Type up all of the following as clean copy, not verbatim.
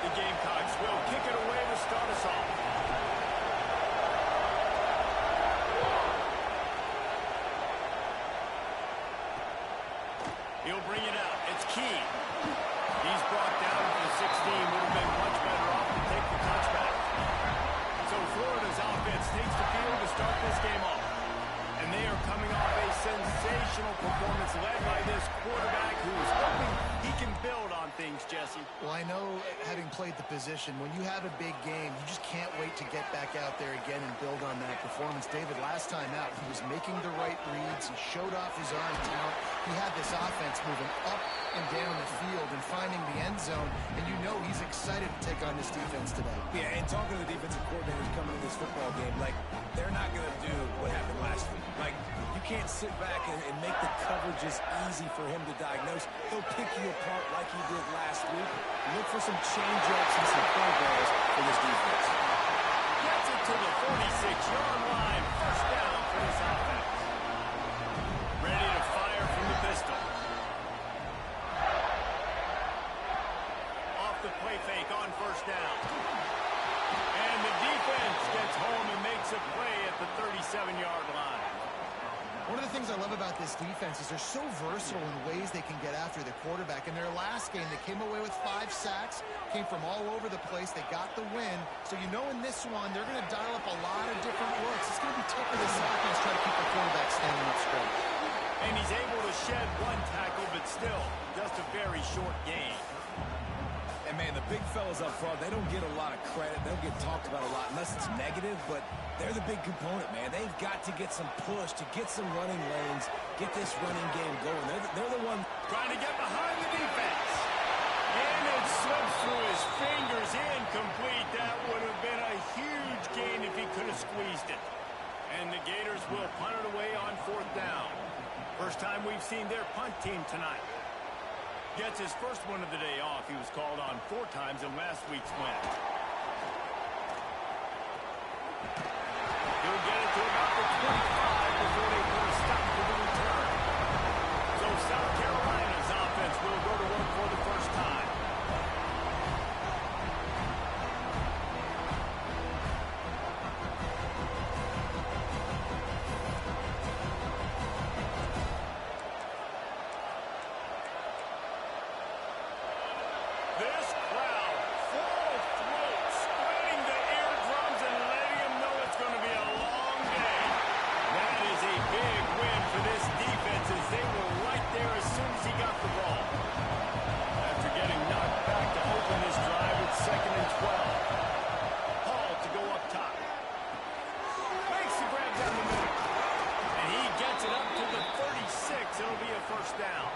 The Gamecocks will kick it away to start us off. He'll bring it out. It's Key. He's brought down to the 16. Would have been much better off to take the touchback. So Florida's offense takes the field to start this game off. And they are coming off a sensational performance led by this quarterback who is hoping he can build on things, Jesse. Well, I know, having played the position, when you have a big game, you just can't wait to get back out there again and build on that performance. David, last time out, he was making the right reads. He showed off his arm talent. He had this offense moving up and down the field and finding the end zone, and you know he's excited to take on this defense today. Yeah, and talking to the defensive coordinators coming to this football game, like, they're not going to do what happened last week. Like, you can't sit back and make the coverages easy for him to diagnose. He'll pick you apart like he did last week. Look for some change-ups and some curveballs for this defense. Gets it to the 46-yard line. First down for this offense. Ready to fire from the pistol. Off the play fake on first down. And the defense gets home and makes a play at the 37-yard line. One of the things I love about this defense is they're so versatile in ways they can get after the quarterback. In their last game, they came away with 5 sacks, came from all over the place. They got the win. So you know in this one, they're going to dial up a lot of different looks. It's going to be tough for this offense trying to keep the quarterback standing up straight. And he's able to shed one tackle, but still, just a very short game. And, man, the big fellas up front, they don't get a lot of credit. They don't get talked about a lot unless it's negative, but they're the big component, man. They've got to get some push, to get some running lanes, get this running game going. They're the one trying to get behind the defense. And it slips through his fingers, incomplete. That would have been a huge gain if he could have squeezed it. And the Gators will punt it away on 4th down. First time we've seen their punt team tonight. Gets his first one of the day off. He was called on 4 times in last week's win. He'll get it to about the 25 before they put a stop to the return. So South Carolina's offense will go to work for the first time. This crowd, full throat, spreading the eardrums and letting them know it's going to be a long day. That is a big win for this defense as they were right there as soon as he got the ball. After getting knocked back to open this drive, it's 2nd and 12. Hall to go up top. Makes the grab down the middle. And he gets it up to the 36. It'll be a first down.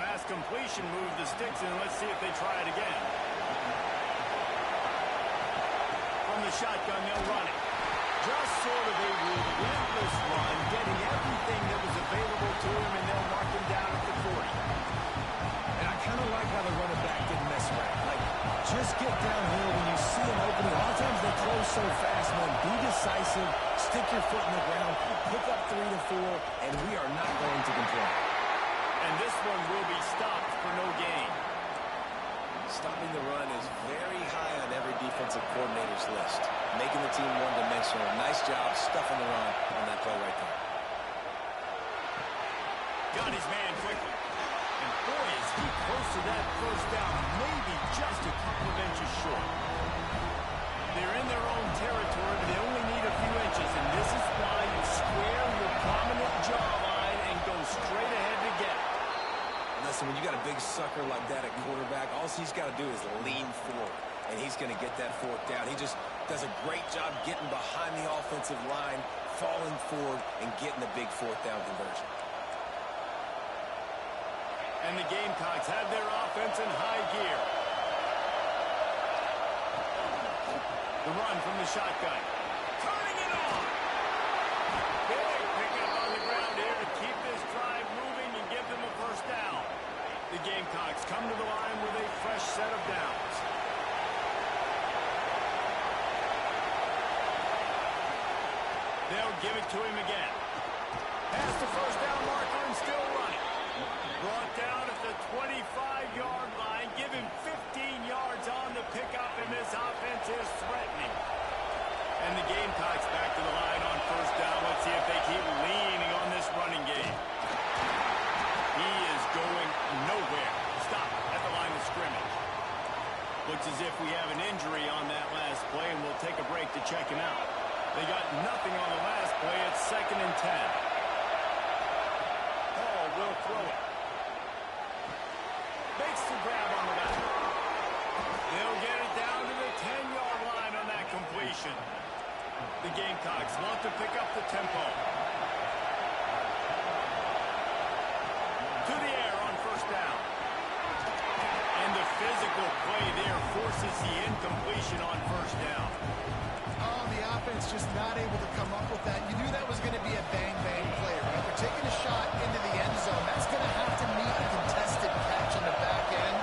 Pass completion, move the sticks, and let's see if they try it again. From the shotgun, they'll run it. Just sort of a relentless run, getting everything that was available to him, and they'll mark him down at the 40. And I kind of like how the running back didn't mess around. Like, just get downhill when you see an opening. A lot of times they close so fast, man. Be decisive, stick your foot in the ground, pick up 3 to 4, and we are not going to complain. And this one will be stopped for no gain. Stopping the run is very high on every defensive coordinator's list. Making the team one-dimensional. Nice job stuffing the run on that play right there. Got his man quickly. And boy, is he close to that first down. Maybe just a couple of inches short. They're in their own territory, but they only need a few inches. And this is why you square your prominent jawline and go straight ahead to get it. Listen, when you got a big sucker like that at quarterback, all he's got to do is lean forward, and he's going to get that 4th down. He just does a great job getting behind the offensive line, falling forward, and getting the big 4th down conversion. And the Gamecocks have their offense in high gear. The run from the shotgun. Turning it on. Big pickup on the ground here to keep this drive moving and give them a first down. The Gamecocks come to the line with a fresh set of downs. They'll give it to him again. Past the first down marker and still running. Brought down at the 25-yard line. Give him 15 yards on is threatening. And the Gamecocks back to the line on first down. Let's see if they keep leaning on this running game. He is going nowhere. Stop at the line of scrimmage. Looks as if we have an injury on that last play, and we'll take a break to check him out. They got nothing on the last play. It's 2nd and 10. Hall will throw it. Makes the grab on the back. They'll get it down to the 10-yard line on that completion. The Gamecocks want to pick up the tempo. To the air on first down. And the physical play there forces the incompletion on first down. Oh, the offense just not able to come up with that. You knew that was going to be a bang-bang play, right? They're taking a shot into the end zone. That's going to have to meet a contested catch on the back end,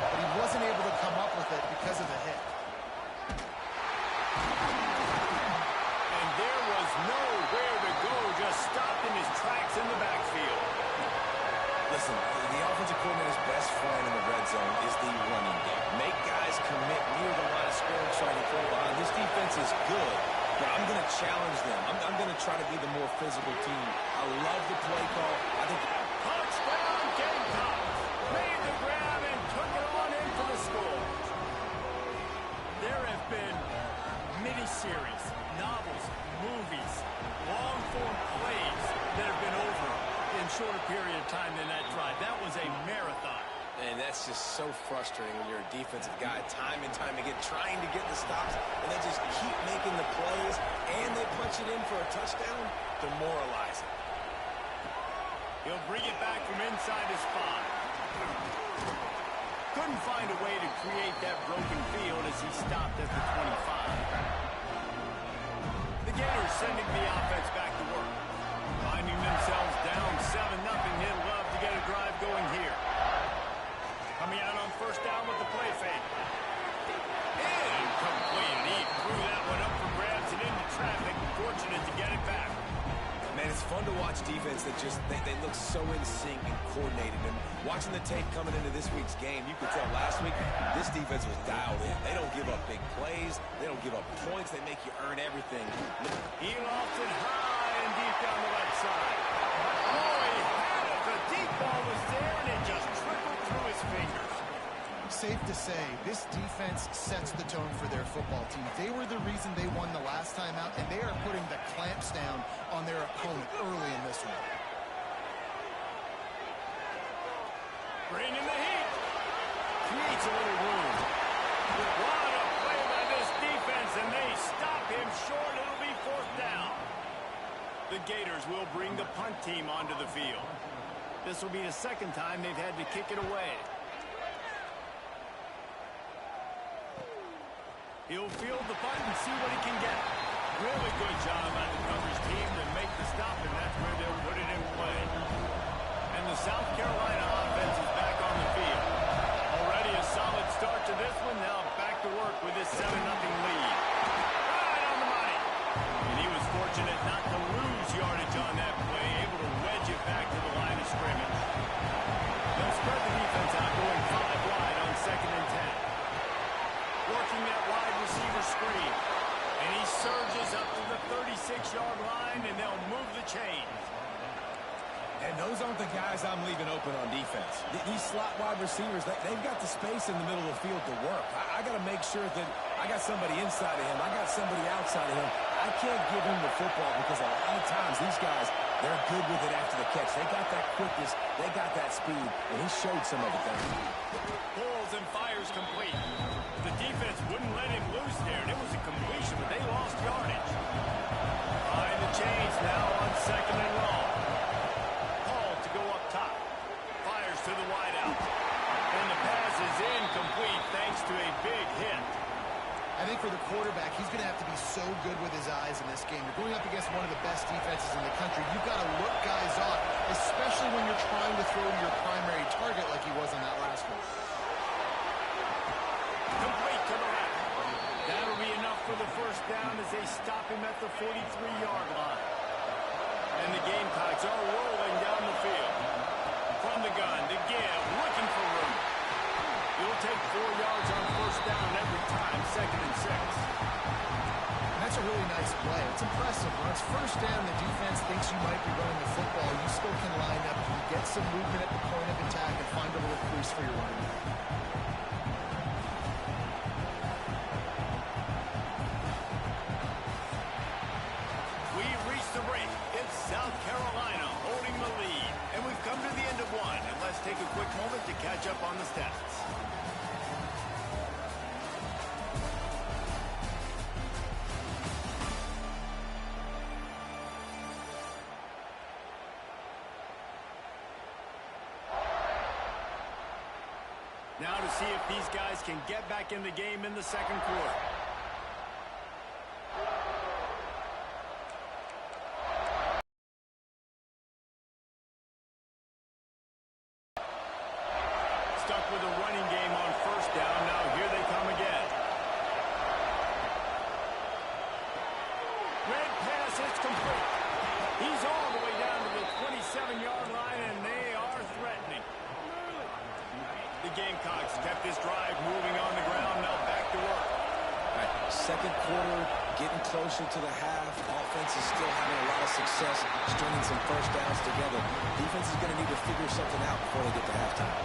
but he wasn't able to come up with it because of the hit. And there was nowhere to go, just stopped in his tracks in the backfield. Listen, the offensive coordinator's best friend in the red zone is the running game. Make guys commit near the line of scrimmage trying to throw behind. This defense is good, but I'm going to challenge them. I'm going to try to be the more physical team. I love the play call. I think Touchdown Gamecocks! Made the grab and took it on in for the score. There have been miniseries, novels, movies, long-form plays that have been over in shorter period of time than that drive. That was a marathon. And that's just so frustrating when you're a defensive guy, time and time again, trying to get the stops, and they just keep making the plays, and they punch it in for a touchdown. Demoralizing. He'll bring it back from inside his 5. Couldn't find a way to create that broken field as he stopped at the 25. The Gators sending the offense back to work. Finding themselves down 7-0, he'd love to get a drive going here. Coming out on first down with the play fake. Incomplete. He threw that one up for grabs and into traffic. Fortunate to get it back. Man, it's fun to watch defense that just, they look so in sync and coordinated. And watching the tape coming into this week's game, you could tell last week, this defense was dialed in. They don't give up big plays. They don't give up points. They make you earn everything. He lost it high and deep down the left side. Oh, he had it. The deep ball was there, and it just trickled through his fingers. Safe to say, this defense sets the tone for their football team. They were the reason they won the last time out, and they are putting the clamps down on their opponent early in this one. Bringing the heat. Creates a little room. What a play by this defense, and they stop him short. It'll be 4th down. The Gators will bring the punt team onto the field. This will be the 2nd time they've had to kick it away. He'll field the punt and see what he can get. Really good job by the coverage team to make the stop, and that's where they'll put it in play. And the South Carolina offense is back on the field. Already a solid start to this one. Now back to work with this 7-0 lead. Right on the money. And he was fortunate not to lose yardage on that play, able to wedge it back to the line of scrimmage. They'll spread the defense out, going 5 wide on 2nd and 10. Working that wide receiver screen. And he surges up to the 36-yard line, and they'll move the chains. And those aren't the guys I'm leaving open on defense. These slot wide receivers, they've got the space in the middle of the field to work. I got to make sure that I got somebody inside of him. I got somebody outside of him. I can't give him the football because a lot of times these guys, they're good with it after the catch. They got that quickness. They got that speed, and he showed some of it there. Pulls and fires complete. The defense wouldn't let him loose there, and it was a completion, but they lost yardage. Behind the chains now on 2nd and long. Hall to go up top. Fires to the wideout. And the pass is incomplete thanks to a big hit. I think for the quarterback, he's going to have to be so good with his eyes in this game. You're going up against one of the best defenses in the country. You've got to look guys off, especially when you're trying to throw to your primary target like he was on that last one. Complete to the left. That'll be enough for the 1st down as they stop him at the 43-yard line. And the Gamecocks are rolling down the field. From the gun, to give, looking for room. He'll take 4 yards on 1st down every time, 2nd and 6. And that's a really nice play. It's impressive. When it's first down, the defense thinks you might be running the football. You still can line up. You get some movement at the point of attack and find a little crease for your running back. We've reached the break. It's South Carolina holding the lead. And we've come to the end of one. And let's take a quick moment to catch up on the stats. Now to see if these guys can get back in the game in the second quarter. Stuck with a running game on first down. Now here they come again. Red pass, it's complete. He's all the way down to the 27-yard line, and they are threatening. The Gamecocks kept this drive moving on the ground. Now back to work. All right, second quarter, getting closer to the half. Offense is still having a lot of success stringing some first downs together. Defense is going to need to figure something out before they get to halftime.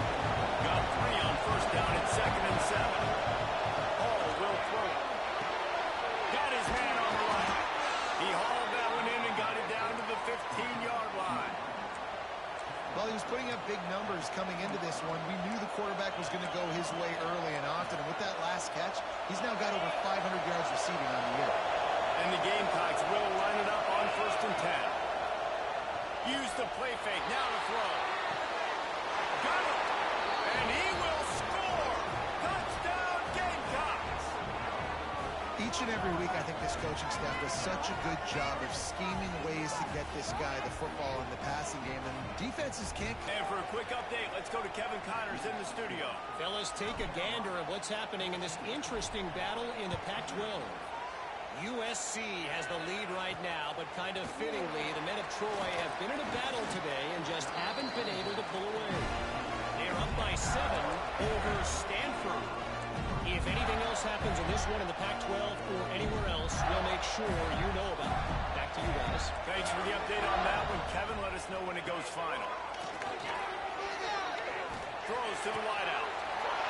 Got 3 on first down at 2nd and 7. Hall will throw it. Got his man on the line. He hauled that one in and got it down to the 15-yard line. Well, he was putting up big numbers coming into this one. We knew the quarterback was going to go his way early and often. And with that last catch, he's now got over 500 yards receiving on the year. And the Gamecocks will line it up on 1st and 10. Use the play fake. Now to throw. Got it. And he will score. Touchdown, Gamecocks. Each and every week, I think this coaching staff does such a good job of scheming ways to get this guy the football in the passing game. And defenses can't... And for a quick update, let's go to Kevin Connors in the studio. Fellas, take a gander at what's happening in this interesting battle in the Pac-12. USC has the lead right now, but kind of fittingly, the men of Troy have been in a battle today and just haven't been able to pull away. They're up by 7 over Stanford. If anything else happens in this one in the Pac-12 or anywhere else, we'll make sure you know about it. Back to you guys. Thanks for the update on that one, Kevin. Let us know when it goes final. Throws to the wideout.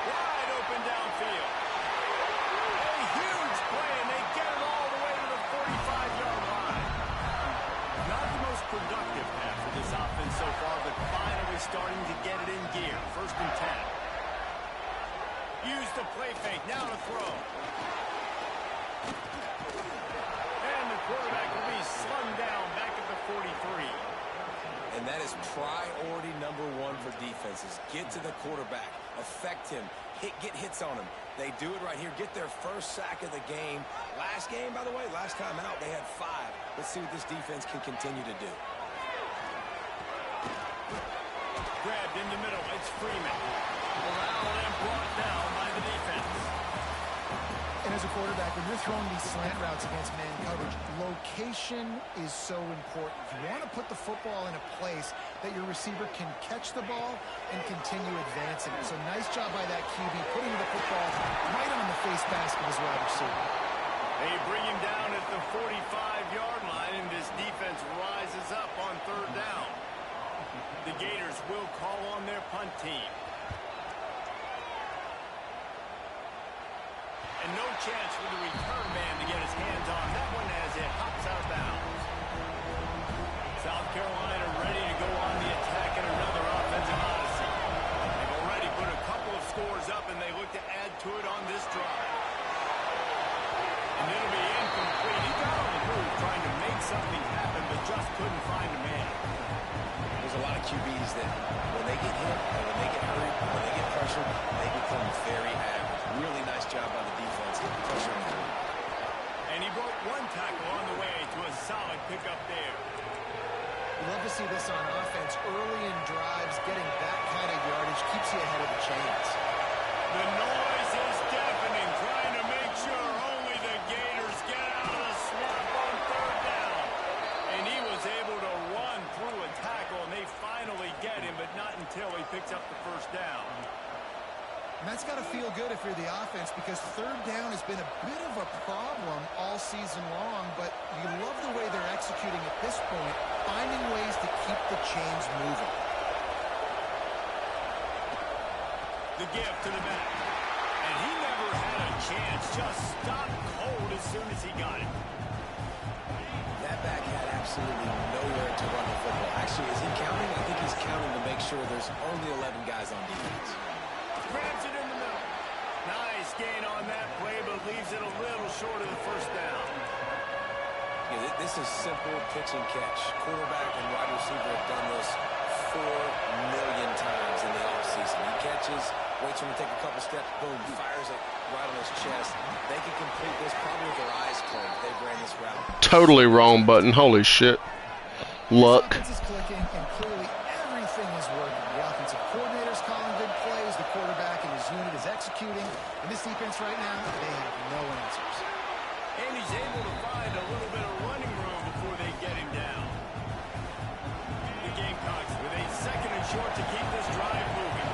Wide open downfield. A huge play, and they get it all the way to the 45-yard line. Not the most productive half for this offense so far, but finally starting to get it in gear. 1st and 10. Use the play fake. Now to throw. And the quarterback will be slung down back at the 43. And that is priority number 1 for defenses. Get to the quarterback. Affect him. Get hits on him. They do it right here. Get their first sack of the game. Last game, by the way, last time out, they had 5. Let's see what this defense can continue to do. Grabbed in the middle. It's Freeman. Corralled and brought down by the defense. And as a quarterback, when you're throwing these slant routes against man coverage, location is so important. You want to put the football in a place that your receiver can catch the ball and continue advancing. So nice job by that QB, putting the football right on the face mask of his wide receiver. They bring him down at the 45-yard line, and this defense rises up on 3rd down. The Gators will call on their punt team. And no chance for the return man to get his hands on that one as it hops out of bounds. South Carolina ready to go on the attack in another offensive odyssey. They've already put a couple of scores up, and they look to add to it on this drive. And it'll be incomplete. He got on the move trying to make something happen, but just couldn't find a man. There's a lot of QBs that when they get hit, or when they get hurt, when they get pressured, they become very average. Really nice job by the defense pressuring through. And he broke 1 tackle on the way to a solid pickup there. You love to see this on offense. Early in drives, getting that kind of yardage keeps you ahead of the chains. The noise is deafening, trying to make sure only the Gators get out of the slump on 3rd down. And he was able to run through a tackle, and they finally get him, but not until he picks up the 1st down. And that's got to feel good if for the offense because third down has been a bit of a problem all season long, but you love the way they're executing at this point, finding ways to keep the chains moving. The gift to the back. And he never had a chance. Just stopped cold as soon as he got it. That back had absolutely nowhere to run the football. Actually, is he counting? I think he's counting to make sure there's only 11 guys on defense. Grabs it in the middle. Nice gain on that play, but leaves it a little short of the first down. Yeah, this is simple pitch and catch. Quarterback and wide receiver have done this 4 million times in the offseason. He catches, waits for him to take a couple steps, boom, fires it right on his chest. They can complete this probably with their eyes closed. They ran this route. Totally wrong button. Holy shit. Luck. This offense is clicking, and clearly everything is working. The offensive coordinator's calling good plays. The quarterback and his unit is executing. And this defense right now, they have no answers. And he's able to find a little bit of running room before they get him down. The Gamecocks with a second and short to keep this drive moving.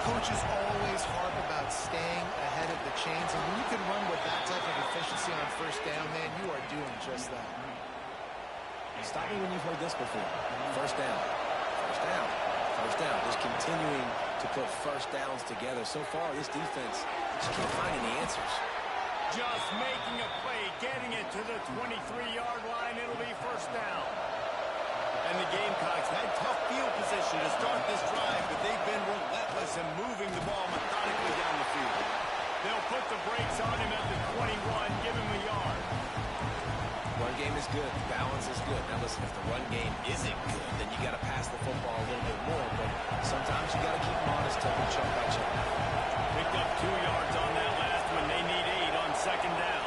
Coaches always harp about staying ahead of the chains, and when you can run with that type of efficiency on first down, man, you are doing just that. Stop me when you've heard this before. First down. First down. First down. Just continuing to put first downs together. So far, this defense just can't find any answers. Just making a play, getting it to the 23-yard line. It'll be first down. And the Gamecocks had tough field position to start this drive, but they've been relentless in moving the ball methodically down the field. They'll put the brakes on him at the 21, give him a yard. Run game is good. Balance is good. Now listen, if the run game isn't good, then you got to pass the football a little bit more. But sometimes you got to keep them honest, take them chunk by chunk. Picked up 2 yards on that last one. They need 8 on second down.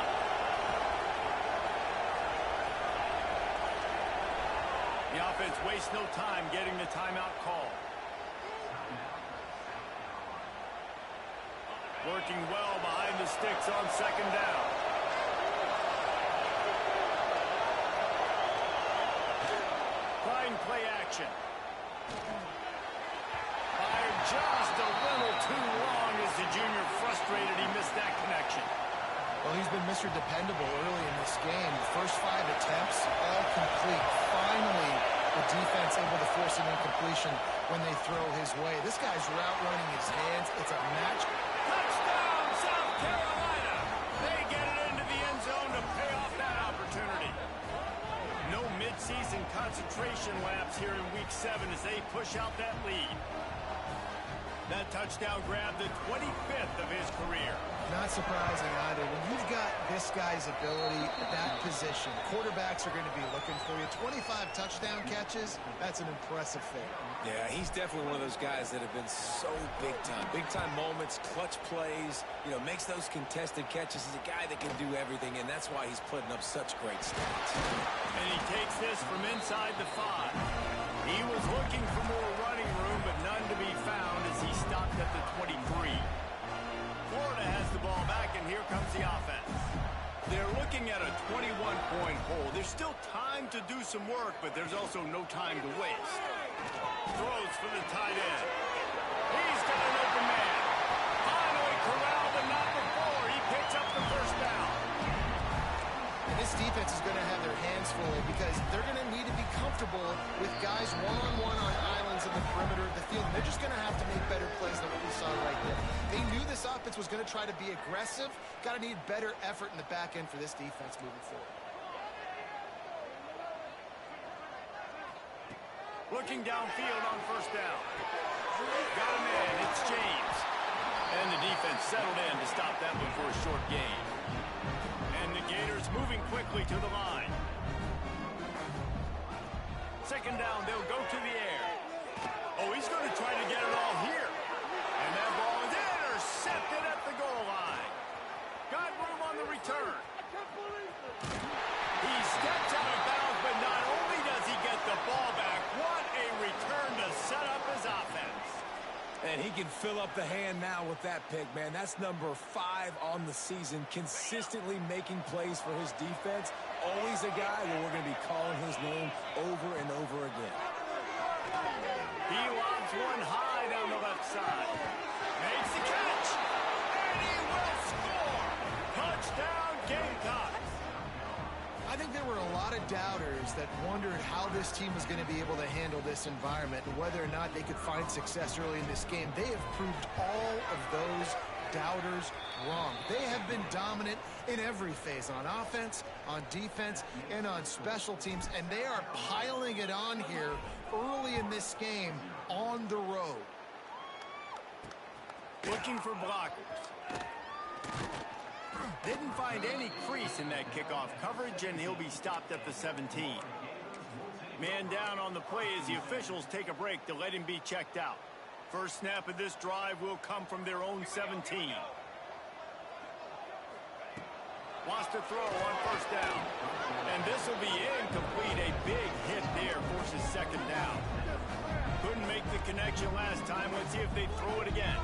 The offense wastes no time getting the timeout call. Working well behind the sticks on second down. Trying play action. Fired just a little too long as the junior frustrated. He missed that connection. Well, he's been Mr. Dependable early in this game. The first 5 attempts, all complete. Finally, the defense able to force an incompletion when they throw his way. This guy's route running his hands. It's a match. Touchdown, South Carolina! They get it into the end zone to pay off that opportunity. No midseason concentration laps here in Week 7 as they push out that lead. That touchdown grabbed the 25th of his career. Not surprising either. When you've got this guy's ability at that position, quarterbacks are going to be looking for you. 25 touchdown catches, that's an impressive thing. Yeah, he's definitely one of those guys that have been so big time. Big time moments, clutch plays, makes those contested catches. He's a guy that can do everything, and that's why he's putting up such great stats. And he takes this from inside the 5. He was looking for more running room, but none to be found as he stopped at the 23. Florida has the ball back, and here comes the offense. They're looking at a 21-point hole. There's still time to do some work, but there's also no time to waste. Throws for the tight end. He's got an open man. Finally corralled, but not before. He picks up the first down. And this defense is going to have their hands full because they're going to need to be comfortable with guys one-on-one on islands in the perimeter of the field. And they're just going to have to make better plays than what we saw right there. They knew this offense was going to try to be aggressive. Got to need better effort in the back end for this defense moving forward. Looking downfield on first down. Got a man. It's James. And the defense settled in to stop that one for a short gain. And the Gators moving quickly to the line. Second down, they'll go to the air. Oh, he's going to try to get it all here. And that ball is intercepted at the goal line. Got room on the return. He steps out of bounds, but not only does he get the ball back, what a return to set up his offense. And he can fill up the hand now with that pick, man. That's number 5 on the season, consistently making plays for his defense. Always a guy where we're going to be calling his name over and over again. He lobs one high down the left side. Makes the catch. And he Gamecocks. I think there were a lot of doubters that wondered how this team was going to be able to handle this environment and whether or not they could find success early in this game. They have proved all of those doubters wrong. They have been dominant in every phase, on offense, on defense, and on special teams, and they are piling it on here early in this game on the road. Looking for blockers. Didn't find any crease in that kickoff coverage, and he'll be stopped at the 17. Man down on the play as the officials take a break to let him be checked out. First snap of this drive will come from their own 17. Wants to throw on first down. And this will be incomplete. A big hit there forces second down. Couldn't make the connection last time. Let's see if they throw it again.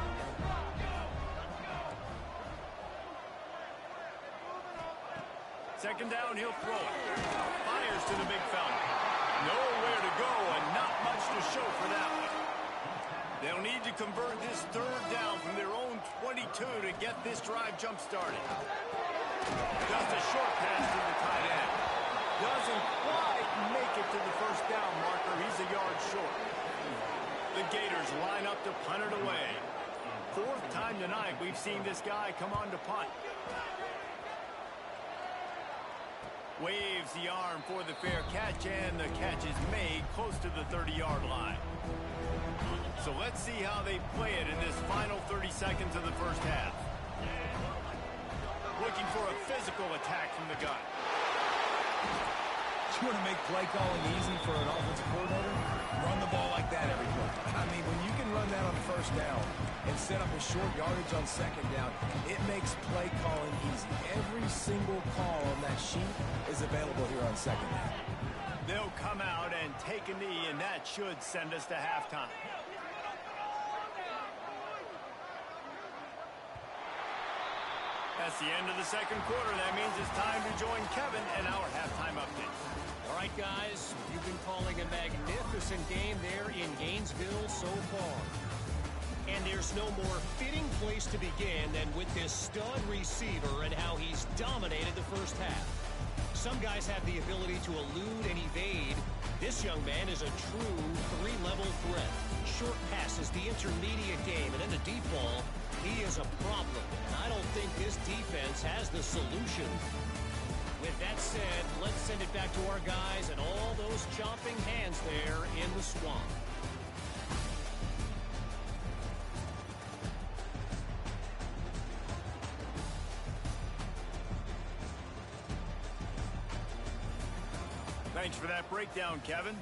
Second down, he'll throw it. Fires to the big fella. Nowhere to go and not much to show for that one. They'll need to convert this third down from their own 22 to get this drive jump-started. Just a short pass to the tight end. Doesn't quite make it to the first down marker. He's a yard short. The Gators line up to punt it away. Fourth time tonight we've seen this guy come on to punt. Waves the arm for the fair catch, and the catch is made close to the 30-yard line. So let's see how they play it in this final 30 seconds of the first half. Looking for a physical attack from the gun. You want to make play calling easy for an offensive coordinator? Run the ball like that every play. I mean, when you can run that on first down and set up a short yardage on second down, it makes play calling easy. Every single call on that sheet is available here on second down. They'll come out and take a knee, and that should send us to halftime. That's the end of the second quarter. That means it's time to join Kevin and our halftime update. All right, guys, you've been calling a magnificent game there in Gainesville so far. And there's no more fitting place to begin than with this stud receiver and how he's dominated the first half. Some guys have the ability to elude and evade. This young man is a true three-level threat. Short passes, the intermediate game, and then the deep ball. He is a problem, and I don't think this defense has the solution. With that said, let's send it back to our guys and all those chomping hands there in the swamp. Thanks for that breakdown, Kevin.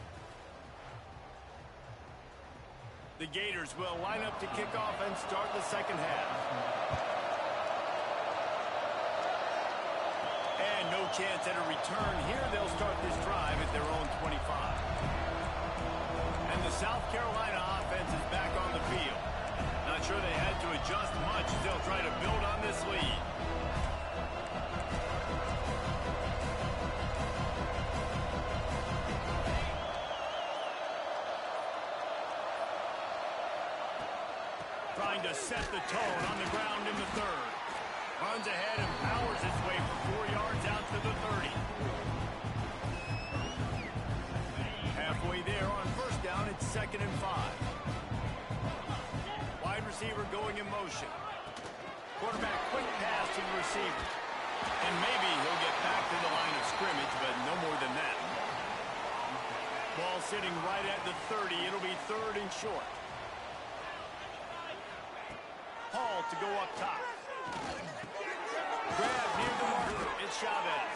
The Gators will line up to kick off and start the second half. And no chance at a return here. They'll start this drive at their own 25. And the South Carolina offense is back on the field. Not sure they had to adjust much as they'll try to build on this lead. Trying to set the tone on the ground in the third. Runs ahead and powers his way for 4 yards out to the 30. Halfway there on first down, it's 2nd and 5. Wide receiver going in motion. Quarterback quick pass to the receiver. And maybe he'll get back to the line of scrimmage, but no more than that. Ball sitting right at the 30. It'll be 3rd and short. Hall to go up top. Grab near the marker. It's Chavez.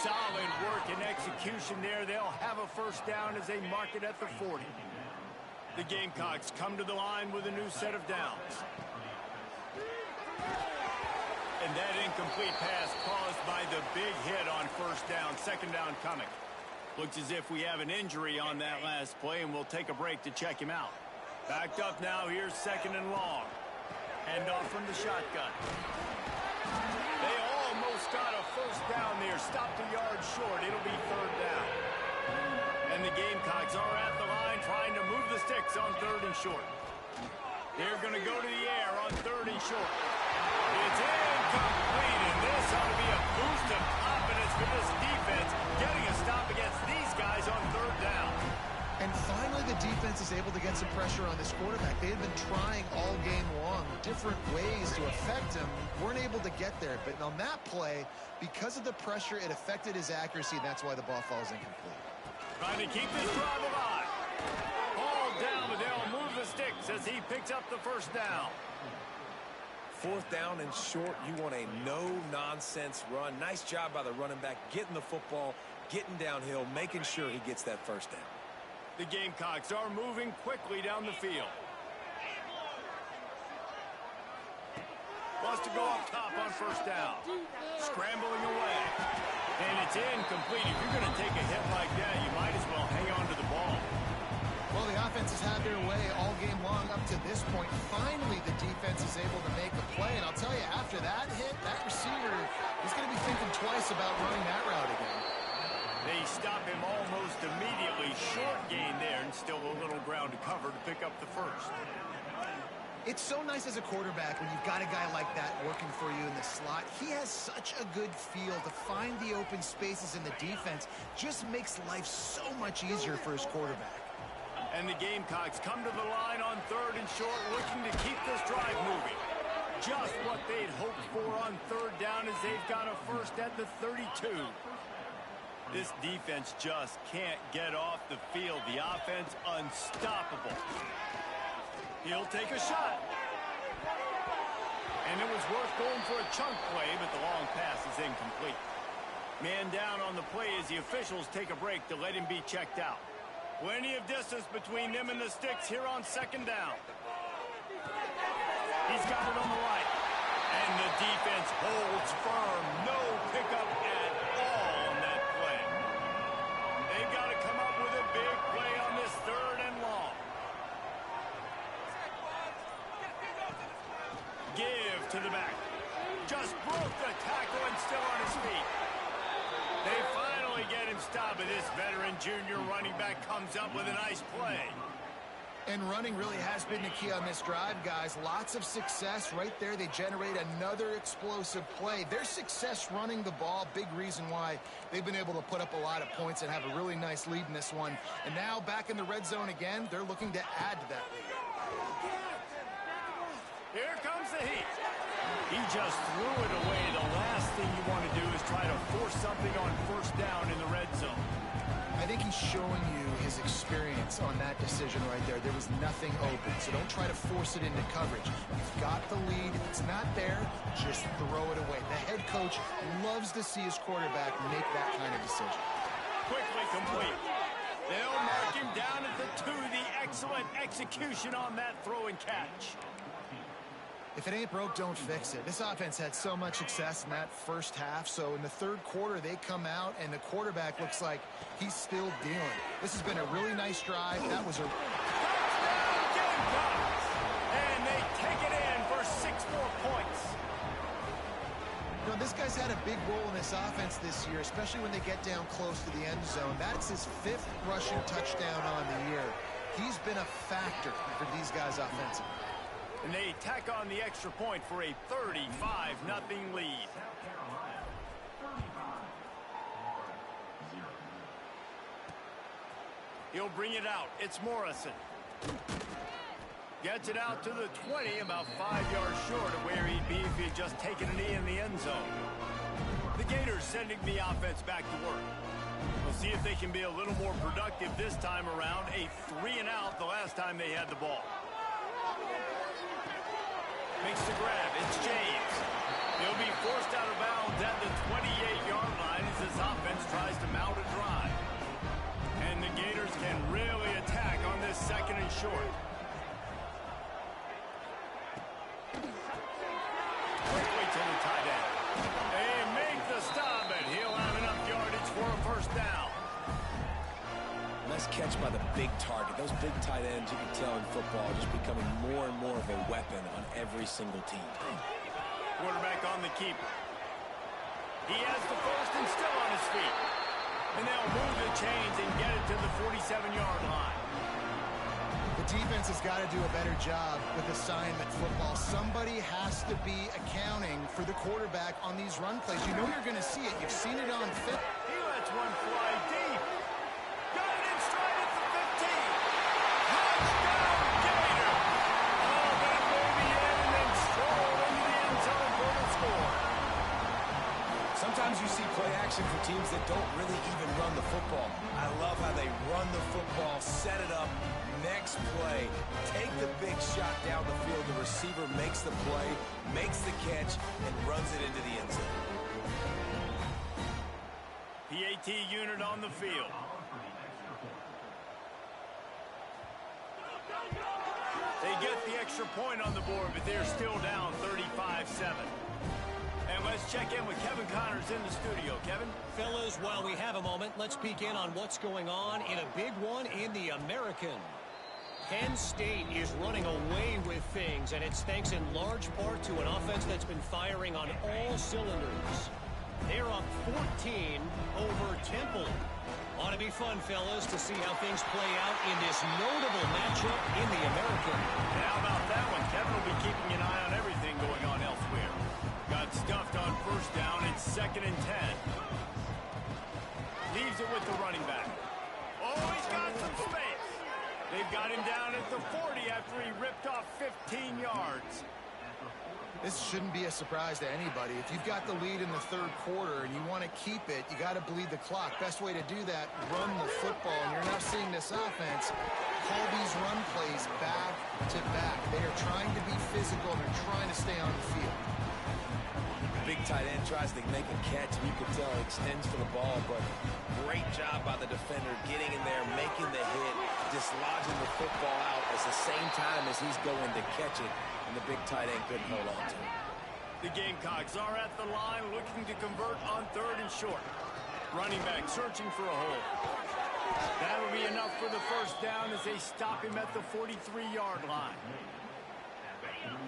Solid work and execution there. They'll have a first down as they mark it at the 40. The Gamecocks come to the line with a new set of downs. And that incomplete pass caused by the big hit on first down. Second down coming. Looks as if we have an injury on that last play, and we'll take a break to check him out. Backed up now. Here's 2nd and long. Hand off from the shotgun. They almost got a first down there. Stopped a yard short. It'll be 3rd down. And the Gamecocks are at the line trying to move the sticks on 3rd and short. They're going to go to the air on 3rd and short. It's incomplete, and this ought to be a boot And finally, the defense is able to get some pressure on this quarterback. They had been trying all game long different ways to affect him. Weren't able to get there. But on that play, because of the pressure, it affected his accuracy, and that's why the ball falls incomplete. Trying to keep this drive alive. Ball down, but they'll move the sticks as he picks up the first down. 4th down and short, you want a no-nonsense run. Nice job by the running back, getting the football, getting downhill, making sure he gets that first down. The Gamecocks are moving quickly down the field. Wants to go up top on first down. Scrambling away. And it's incomplete. If you're going to take a hit like that, you might as well hang on to the ball. Well, the offense has had their way all game long up to this point. Finally, the defense is able to make a play. And I'll tell you, after that hit, that receiver is going to be thinking twice about running that route again. They stop him almost immediately. Short gain there, and still a little ground to cover to pick up the first. It's so nice as a quarterback when you've got a guy like that working for you in the slot. He has such a good feel to find the open spaces in the defense. Just makes life so much easier for his quarterback. And the Gamecocks come to the line on 3rd and short, looking to keep this drive moving. Just what they'd hoped for on 3rd down as they've got a first at the 32. This defense just can't get off the field. The offense unstoppable. He'll take a shot. And it was worth going for a chunk play, but the long pass is incomplete. Man down on the play as the officials take a break to let him be checked out. Plenty of distance between them and the sticks here on 2nd down. He's got it on the right. And the defense holds firm. No pickup at all on that play. They've got to come up with a big play on this 3rd and long. Give to the back. Just broke the tackle and still on his feet. They finally get him stopped, but this veteran junior running back comes up with a nice play. And running really has been the key on this drive, guys. Lots of success right there. They generate another explosive play. Their success running the ball, big reason why they've been able to put up a lot of points and have a really nice lead in this one. And now back in the red zone again, they're looking to add to that lead. Here comes the heat. He just threw it away. The last thing you want to do is try to force something on 1st down in the red zone. I think he's showing you his experience on that decision right there. There was nothing open, so don't try to force it into coverage. You've got the lead. If it's not there, just throw it away. The head coach loves to see his quarterback make that kind of decision. Quickly complete. They'll mark him down at the 2. The excellent execution on that throw and catch. If it ain't broke, don't fix it. This offense had so much success in that first half, so in the 3rd quarter, they come out, and the quarterback looks like he's still dealing. This has been a really nice drive. That was a... Touchdown, Gamecocks! And they take it in for 6 more points. You know, this guy's had a big role in this offense this year, especially when they get down close to the end zone. That's his 5th rushing touchdown on the year. He's been a factor for these guys offensively. And they tack on the extra point for a 35-0 lead. He'll bring it out. It's Morrison. Gets it out to the 20, about 5 yards short of where he'd be if he had just taken a knee in the end zone. The Gators sending the offense back to work. We'll see if they can be a little more productive this time around. A 3-and-out the last time they had the ball. Makes the grab. It's James. He'll be forced out of bounds at the 28-yard line as this offense tries to mount a drive. And the Gators can really attack on this 2nd and short. Quickly to the tight end. They make the stop, and he'll have enough yardage for a first down. Nice catch by the big target. Those big tight ends, you can tell in football, are just becoming more and more of a weapon on every single team. Quarterback on the keeper. He has the first and still on his feet. And they'll move the chains and get it to the 47-yard line. The defense has got to do a better job with assignment football. Somebody has to be accounting for the quarterback on these run plays. You know you're going to see it. You've seen it on film. He lets one fly deep. Got it in stride at the 15. Sometimes you see play action for teams that don't really even run the football. I love how they run the football, set it up, next play, take the big shot down the field. The receiver makes the play, makes the catch, and runs it into the end zone. PAT unit on the field. They get the extra point on the board, but they're still down 35-7. And let's check in with Kevin Connors in the studio. Kevin? Fellas, while we have a moment, let's peek in on what's going on in a big one in the American. Penn State is running away with things, and it's thanks in large part to an offense that's been firing on all cylinders. They're up 14 over Temple. Ought to be fun, fellas, to see how things play out in this notable matchup in the American. And how about that one? Kevin will be keeping an eye on everything going on elsewhere. Got stuffed on first down. It's 2nd and 10. Leaves it with the running back. Oh, he's got some space. They've got him down at the 40 after he ripped off 15 yards. This shouldn't be a surprise to anybody. If you've got the lead in the third quarter and you want to keep it, you got to bleed the clock. Best way to do that, run the football. And you're now seeing this offense call these run plays back to back. They are trying to be physical. They're trying to stay on the field. Big tight end tries to make a catch, and you can tell he extends for the ball, but great job by the defender getting in there, making the hit, dislodging the football out at the same time as he's going to catch it, and the big tight end couldn't hold on to it. The Gamecocks are at the line looking to convert on 3rd and short. Running back searching for a hole. That'll be enough for the first down as they stop him at the 43-yard line.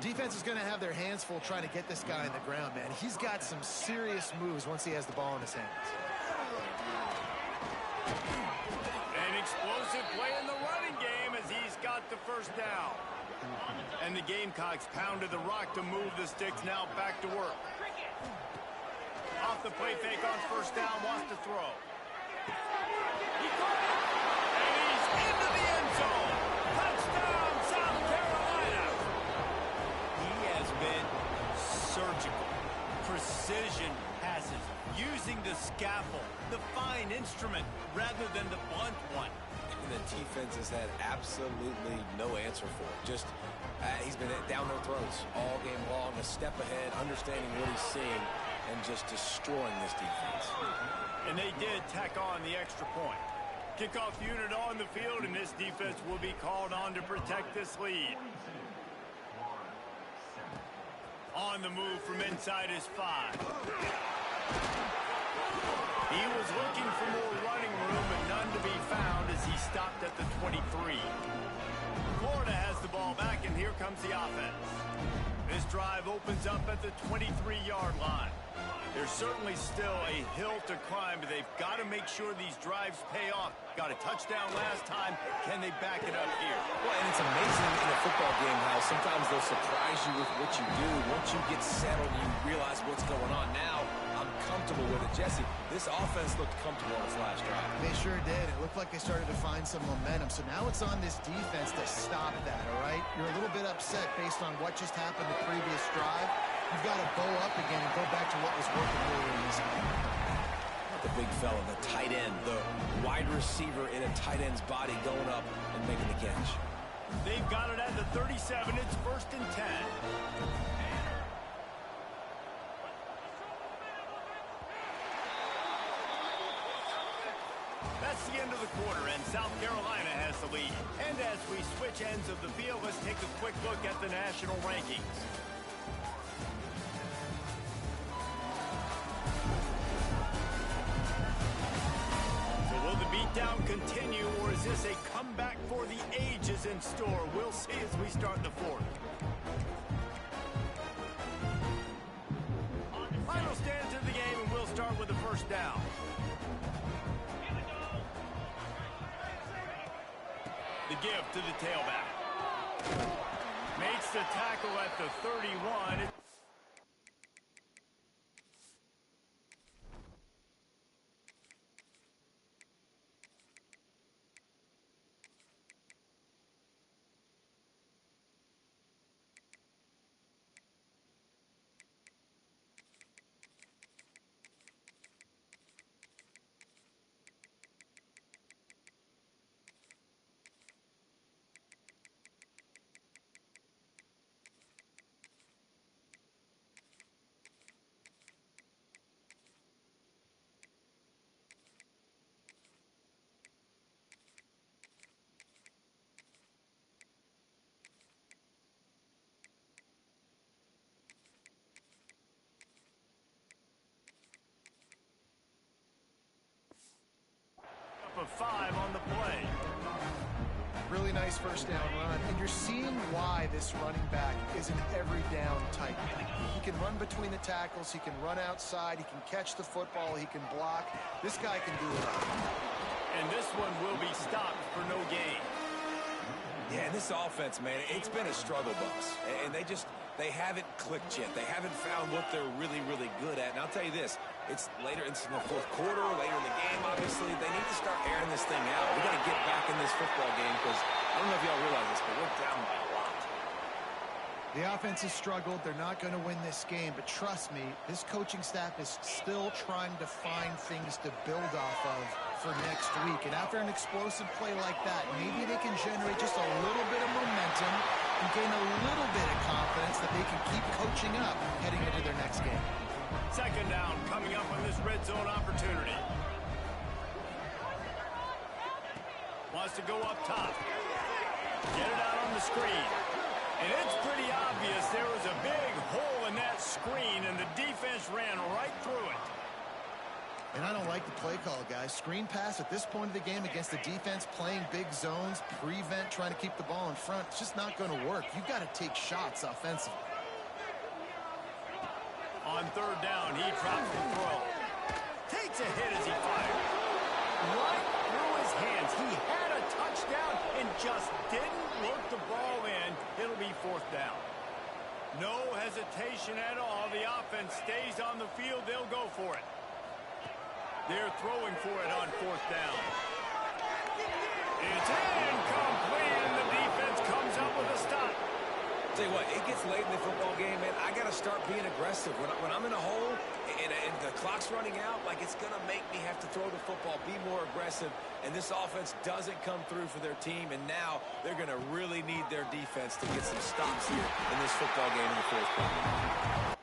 Defense is going to have their hands full trying to get this guy on the ground, man. He's got some serious moves once he has the ball in his hands. An explosive play in the running game as he's got the first down. And the Gamecocks pounded the rock to move the sticks, now back to work. Off the play fake on first down, wants to throw. He caught it! And he's into the end zone! Touchdown, South Carolina! He has been surgical. Precision passes, using the scaffold, the fine instrument, rather than the blunt one. And the defense has had absolutely no answer for it. Just, he's been down their throats all game long, a step ahead, understanding what he's seeing, and just destroying this defense. And they did tack on the extra point. Kickoff unit on the field, and this defense will be called on to protect this lead. On the move from inside his 5. He was looking for more running room, but none to be found as he stopped at the 23. Florida has the ball back, and here comes the offense. This drive opens up at the 23-yard line. There's certainly still a hill to climb, but they've got to make sure these drives pay off. Got a touchdown last time. Can they back it up here? Well, and it's amazing in a football game how sometimes they'll surprise you with what you do. Once you get settled, you realize what's going on. Now, I'm comfortable with it. Jesse, this offense looked comfortable on its last drive. They sure did. It looked like they started to find some momentum. So now it's on this defense to stop that, all right? You're a little bit upset based on what just happened the previous drive. You've got to bow up again and go back to what was working earlier in this game. The big fella, the tight end, the wide receiver in a tight end's body going up and making the catch. They've got it at the 37. It's 1st and 10. That's the end of the quarter, and South Carolina has the lead. And as we switch ends of the field, let's take a quick look at the national rankings. Will the beatdown continue, or is this a comeback for the ages in store? We'll see as we start the 4th. Final stands of the game, and we'll start with the first down. The give to the tailback. Makes the tackle at the 31. of 5 on the play. Really nice first down run, and you're seeing why this running back is an every down type. He can run between the tackles, he can run outside, he can catch the football, he can block. This guy can do it all. And this one will be stopped for no gain. Yeah, and this offense, man, it's been a struggle bus. And they haven't clicked yet. They haven't found what they're really, really good at. And I'll tell you this, it's later, it's in the fourth quarter, later in the game, obviously. They need to start airing this thing out. We got to get back in this football game because I don't know if y'all realize this, but we're down by a lot. The offense has struggled. They're not going to win this game, but trust me, this coaching staff is still trying to find things to build off of for next week. And after an explosive play like that, maybe they can generate just a little bit of momentum and gain a little bit of confidence that they can keep coaching up heading into their next game. Second down coming up on this red zone opportunity. Wants to go up top. Get it out on the screen. And it's pretty obvious there was a big hole in that screen, and the defense ran right through it. And I don't like the play call, guys. Screen pass at this point of the game against the defense playing big zones, prevent, trying to keep the ball in front. It's just not going to work. You've got to take shots offensively. On third down, he drops the throw. Takes a hit as he fired. Right through his hands. He had a touchdown and just didn't work the ball in. It'll be fourth down. No hesitation at all. The offense stays on the field. They'll go for it. They're throwing for it on fourth down. It's incomplete, and the defense comes up with a stop. Tell you what, it gets late in the football game, man. I got to start being aggressive. When I'm in a hole and the clock's running out, like it's going to make me have to throw the football, be more aggressive. And this offense doesn't come through for their team, and now they're going to really need their defense to get some stops here in this football game in the fourth quarter.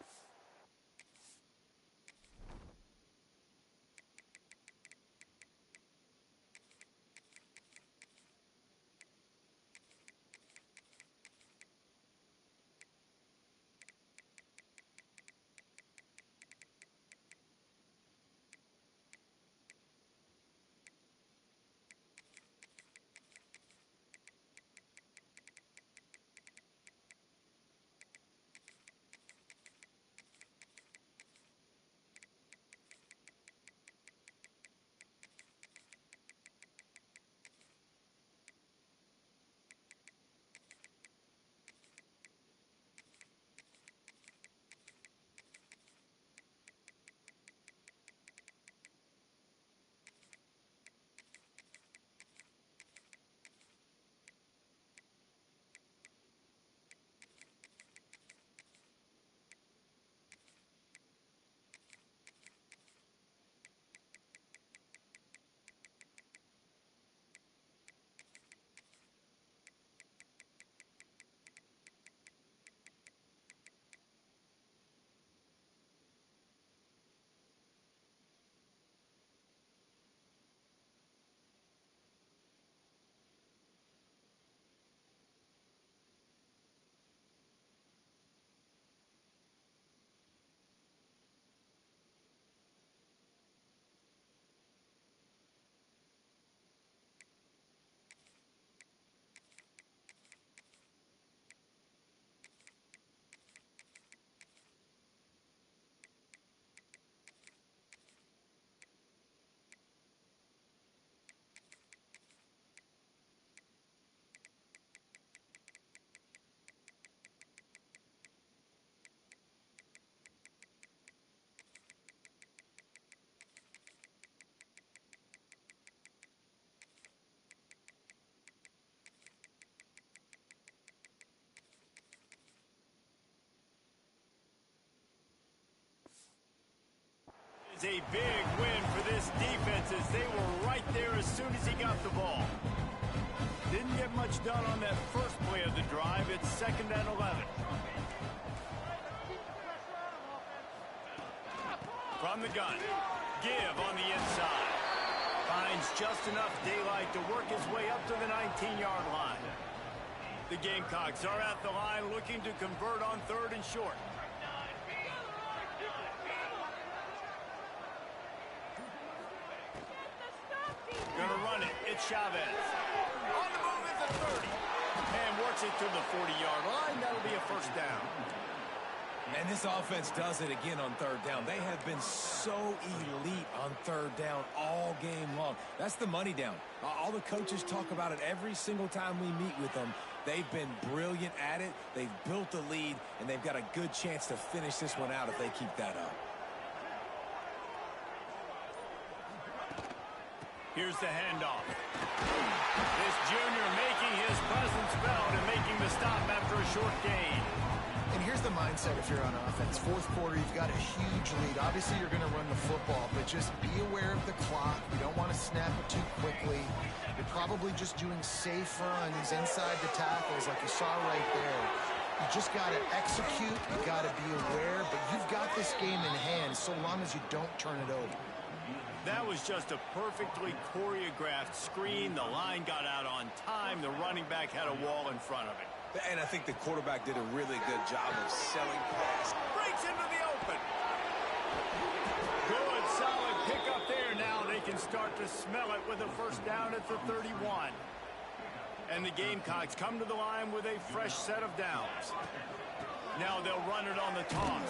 It's a big win for this defense as they were right there as soon as he got the ball. Didn't get much done on that first play of the drive. It's 2nd and 11. From the gun, give on the inside. Finds just enough daylight to work his way up to the 19-yard line. The Gamecocks are at the line looking to convert on 3rd and short. Gonna run it. It's Chavez. On the move at the 30. And works it to the 40-yard line. That'll be a first down. And this offense does it again on third down. They have been so elite on third down all game long. That's the money down. All the coaches talk about it every single time we meet with them. They've been brilliant at it. They've built the lead, and they've got a good chance to finish this one out if they keep that up. Here's the handoff. This junior making his presence felt and making the stop after a short gain. And here's the mindset if you're on offense. Fourth quarter, you've got a huge lead. Obviously, you're going to run the football, but just be aware of the clock. You don't want to snap it too quickly. You're probably just doing safe runs inside the tackles like you saw right there. You just got to execute. You got to be aware, but you've got this game in hand so long as you don't turn it over. That was just a perfectly choreographed screen. The line got out on time. The running back had a wall in front of it. And I think the quarterback did a really good job of selling pass. Breaks into the open. Good, solid pickup there. Now they can start to smell it with a first down at the 31. And the Gamecocks come to the line with a fresh set of downs. Now they'll run it on the toss.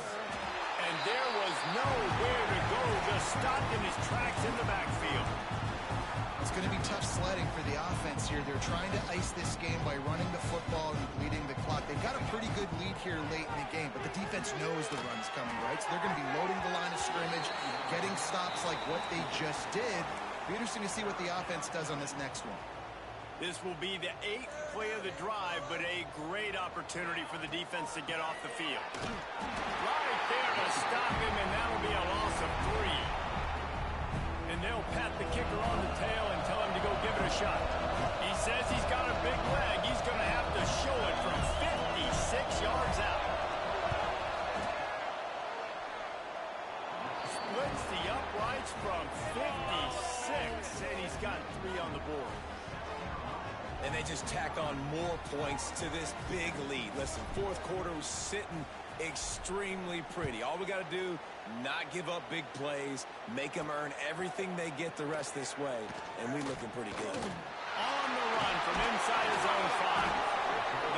And there was nowhere to go. Just stopped in his tracks in the backfield. It's going to be tough sledding for the offense here. They're trying to ice this game by running the football and bleeding the clock. They've got a pretty good lead here late in the game, but the defense knows the run's coming, right? So they're going to be loading the line of scrimmage, getting stops like what they just did. Be interesting to see what the offense does on this next one. This will be the 8th play of the drive, but a great opportunity for the defense to get off the field. Right there to stop him, and that'll be a loss of 3. And they'll pat the kicker on the tail and tell him to go give it a shot. He says he's got a big leg. He's going to have to show it from 56 yards out. Splits the uprights from 56, and he's got 3 on the board. And they just tack on more points to this big lead. Listen, fourth quarter was sitting extremely pretty. All we got to do, not give up big plays, make them earn everything they get the rest this way, and we looking pretty good. On the run from inside his own 5.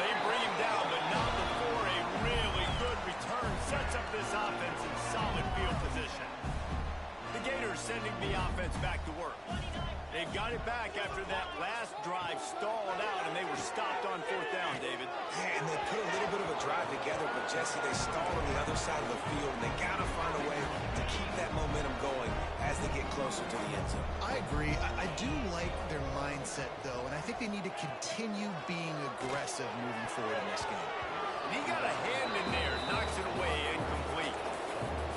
They bring him down, but not before a really good return sets up this offense in solid field position. The Gators sending the offense back to work. They've got it back after that last drive stalled out, and they were stopped on 4th down, David. Yeah, and they put a little bit of a drive together, but, Jesse, they stalled on the other side of the field, and they got to find a way to keep that momentum going as they get closer to the end zone. I agree. I do like their mindset, though, and I think they need to continue being aggressive moving forward in this game. He got a hand in there, knocks it away, incomplete.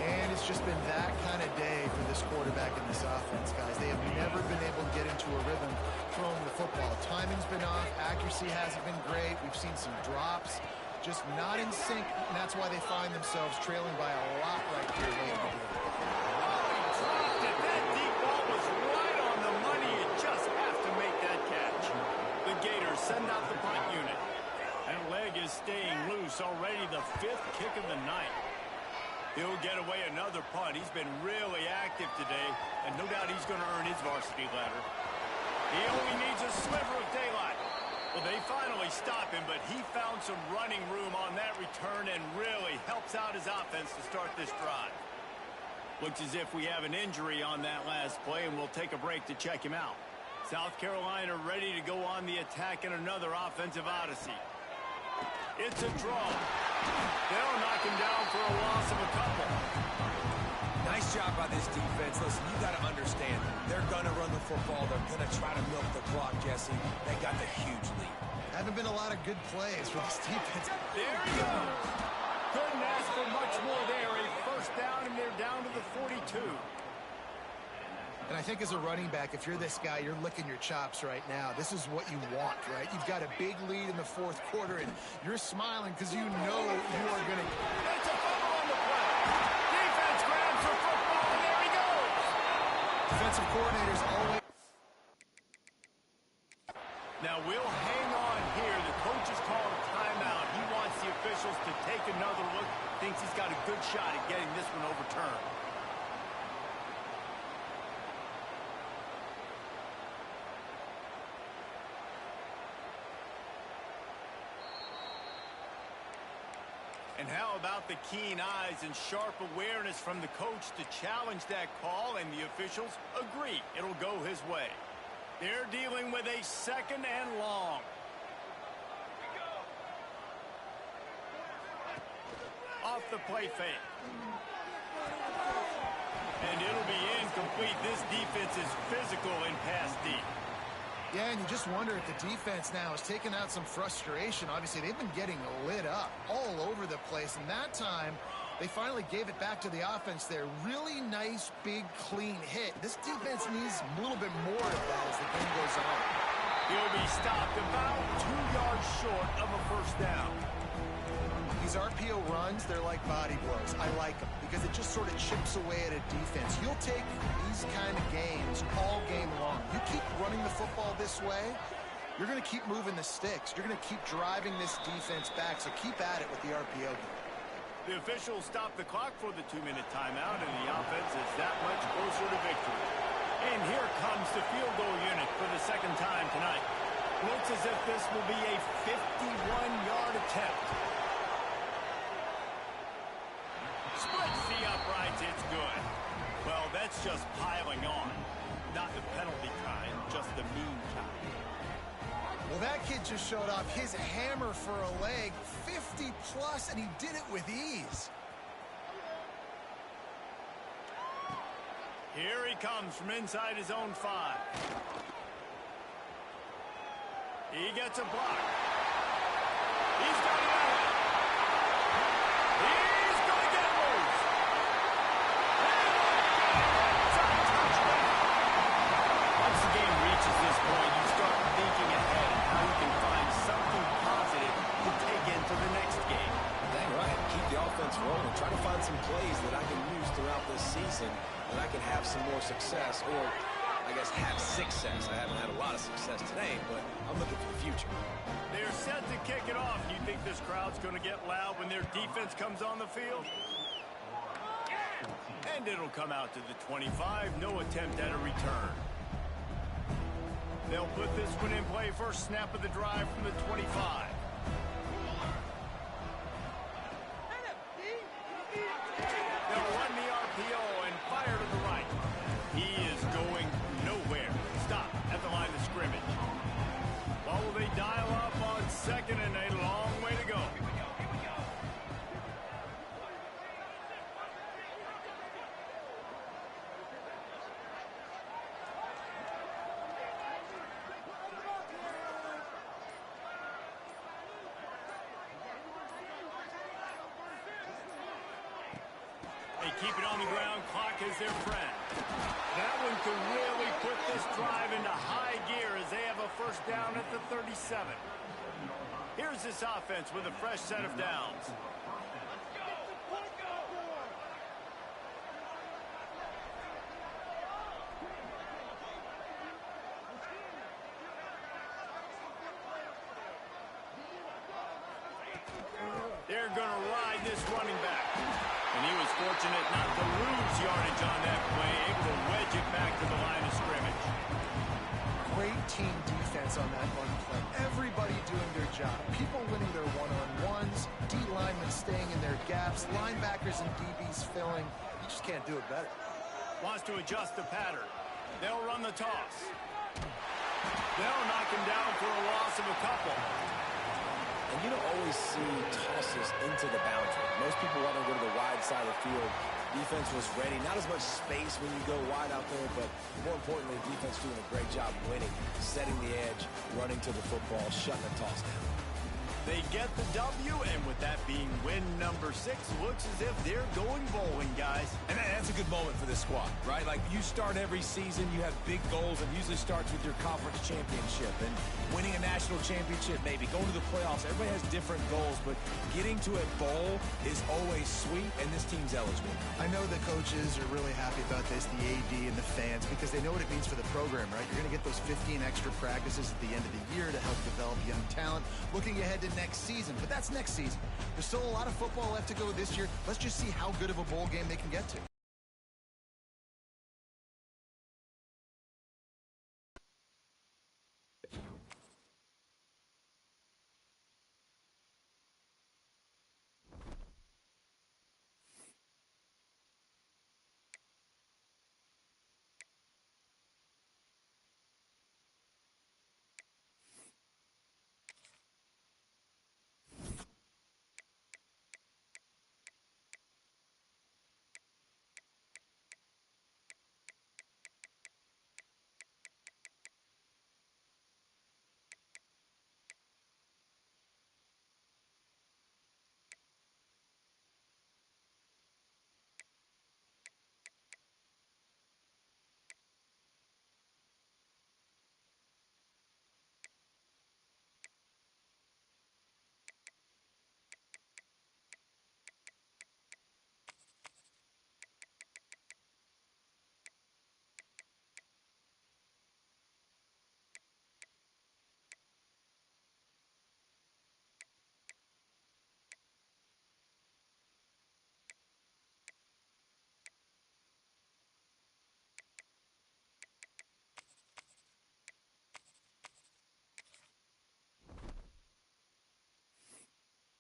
And it's just been that kind of day for this quarterback and this offense, guys. They have never been able to get into a rhythm throwing the football. Timing's been off. Accuracy hasn't been great. We've seen some drops. Just not in sync, and that's why they find themselves trailing by a lot right here late in the game. Dropped it. That deep ball was right on the money. You just have to make that catch. The Gators send out the punt unit. That leg is staying loose. Already the 5th kick of the night. He'll get away another punt. He's been really active today, and no doubt he's going to earn his varsity ladder. He only needs a sliver of daylight. Well, they finally stop him, but he found some running room on that return and really helps out his offense to start this drive. Looks as if we have an injury on that last play, and we'll take a break to check him out. South Carolina ready to go on the attack in another offensive odyssey. It's a draw. They'll knock him down for a loss of a couple. Nice job by this defense. Listen, you got to understand, they're going to run the football. They're going to try to milk the clock, Jesse. They got the huge lead. Haven't been a lot of good plays for this defense. There he goes. Couldn't ask for much more there. A first down, and they're down to the 42. And I think as a running back, if you're this guy, you're licking your chops right now. This is what you want, right? You've got a big lead in the 4th quarter, and you're smiling because you know you are going to... It's a fumble on the play. Defense grabs the football, and there he goes. Defensive coordinators always... Now we'll hang on here. The coach has called a timeout. He wants the officials to take another look. Thinks he's got a good shot at getting this one overturned. And how about the keen eyes and sharp awareness from the coach to challenge that call, and the officials agree it'll go his way. They're dealing with a 2nd and long. Off the play fake. And it'll be incomplete. This defense is physical in pass deep. Yeah, and you just wonder if the defense now has taken out some frustration. Obviously, they've been getting lit up all over the place, and that time they finally gave it back to the offense there. Really nice, big, clean hit. This defense needs a little bit more of that as the game goes on. He'll be stopped about 2 yards short of a first down. These RPO runs, they're like body blows. I like them because it just sort of chips away at a defense. You'll take these kind of games all game long. You keep running the football this way, you're going to keep moving the sticks. You're going to keep driving this defense back, so keep at it with the RPO game. The officials stop the clock for the 2-minute timeout, and the offense is that much closer to victory. And here comes the field goal unit for the 2nd time tonight. Looks as if this will be a 51-yard attempt. Splits the uprights, it's good. Well, that's just piling on. Not the penalty kind, just the mean kind. Well, that kid just showed off his hammer for a leg, 50+, and he did it with ease. Here he comes from inside his own 5. He gets a block. He's got it out. He's going to get loose. It's a touchdown. Once the game reaches this point, you start thinking ahead of how you can find something positive to take into the next game. Dang right. Keep the offense rolling. Try to find some plays that I can use throughout this season that I can have some more success, or I guess have success. I haven't had a lot of success today, but I'm looking for the future. They're set to kick it off. Do you think this crowd's going to get loud when their defense comes on the field? And it'll come out to the 25. No attempt at a return. They'll put this one in play. First snap of the drive from the 25. They'll run the RPO and fire to the right. He is going nowhere. Stop at the line of scrimmage. Well, will they dial up on 2nd and a long way to go? They keep it on the ground. Clock is their friend. That one could really put this drive into high gear as they have a first down at the 37. Here's this offense with a fresh set of downs. They're going to ride this running back. And he was fortunate not to lose yardage on that play, able to wedge it back to the line of scrimmage. Great team defense on that run play. Everybody doing their job. People winning their one-on-ones, D linemen staying in their gaps, linebackers and DBs filling. You just can't do it better. Wants to adjust the pattern. They'll run the toss. They'll knock him down for a loss of a couple. And you don't always see tosses into the boundary. Most people want to go to the wide side of the field. Defense was ready. Not as much space when you go wide out there, but more importantly, defense doing a great job winning, setting the edge, running to the football, shutting the toss down. They get the W, and with that being win number 6, looks as if they're going bowling, guys. And that's a good moment for this squad, right? Like, you start every season, you have big goals, and usually starts with your conference championship and winning a national championship, maybe going to the playoffs. Everybody has different goals, but getting to a bowl is always sweet, and this team's eligible. I know the coaches are really happy about this, the AD and the fans, because they know what it means for the program, right? You're going to get those 15 extra practices at the end of the year to help develop young talent. Looking ahead to next season, but that's next season. There's still a lot of football left to go this year. Let's just see how good of a bowl game they can get to.